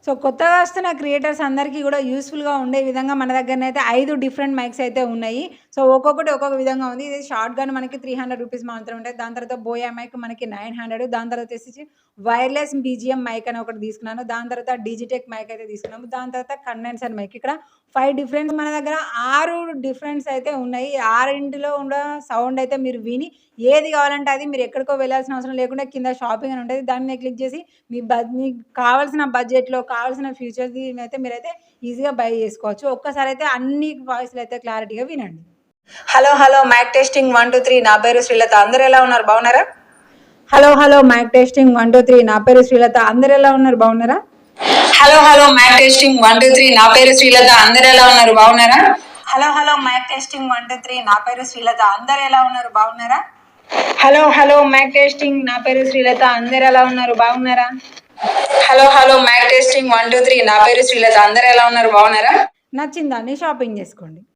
So కొత్తగా వస్తున్న creators అందరికీ కూడా యూస్ఫుల్గా ఉండే విధంగా మన దగ్గరనైతే 5 డిఫరెంట్ మైక్స్ అయితే ఉన్నాయి. సో ఒక్కొక్కటి ఒక్కొక్క విధంగా ఉంది. ఇది షార్ట్ గన్ మనకి 300 రూపీస్ మాత్రం ఉంటాయి. దాని తర్వాత బోయా మైక్ మనకి 900. దాని తర్వాత వచ్చేసి వైర్లెస్ బీజీఎం మైక్ అని ఒకటి తీసుకున్నాను. దాని తర్వాత డిజిటెక్ మైక్ అయితే తీసుకున్నాము. దాని తర్వాత కండెన్సర్ మైక్. ఇక్కడ 5 డిఫరెన్స్ మన దగ్గర 6 డిఫరెన్స్ అయితే ఉన్నాయి. 6 ఉన్న సౌండ్ అయితే మీరు విని ఏది కావాలంటే అది మీరు ఎక్కడికో వెళ్ళాల్సిన అవసరం లేకుండా కింద షాపింగ్ అని ఉంటుంది. దాన్ని క్లిక్ చేసి మీకు కావాల్సిన బడ్జెట్‌లో కావాల్సిన ఫీచర్స్ అయితే మీరైతే ఈజీగా బై చేసుకోవచ్చు. ఒక్కసారి అయితే అన్ని వాయిస్‌లు అయితే క్లారిటీగా వినండి. హలో మైక్ టెస్టింగ్ 1 2 3 నా పేరు శ్రీలత. అందరూ ఎలా ఉన్నారు? బాగున్నారా? హలో మైక్ టెస్టింగ్ 1 2 3 నా పేరు శ్రీలత. అందరూ ఎలా ఉన్నారు? బాగున్నారా? హలో మైక్ టెస్టింగ్ 1 2 3 నా పేరు శ్రీలత. అందరూ ఎలా ఉన్నారు? బాగున్నారా? హలో మైక్ టెస్టింగ్ 1 2 3 నా పేరు శ్రీలత. అందరూ ఎలా ఉన్నారు? బాగున్నారా? హలో మైక్ టెస్టింగ్ నా పేరు శ్రీలత. అందరూ ఎలా ఉన్నారు? బాగున్నారా? హలో మైక్ టెస్టింగ్ 1 2 3 నా పేరు శ్రీలత. అందరూ ఎలా ఉన్నారు? బాగున్నారా? నచ్చిందాన్ని షాపింగ్ చేసుకోండి.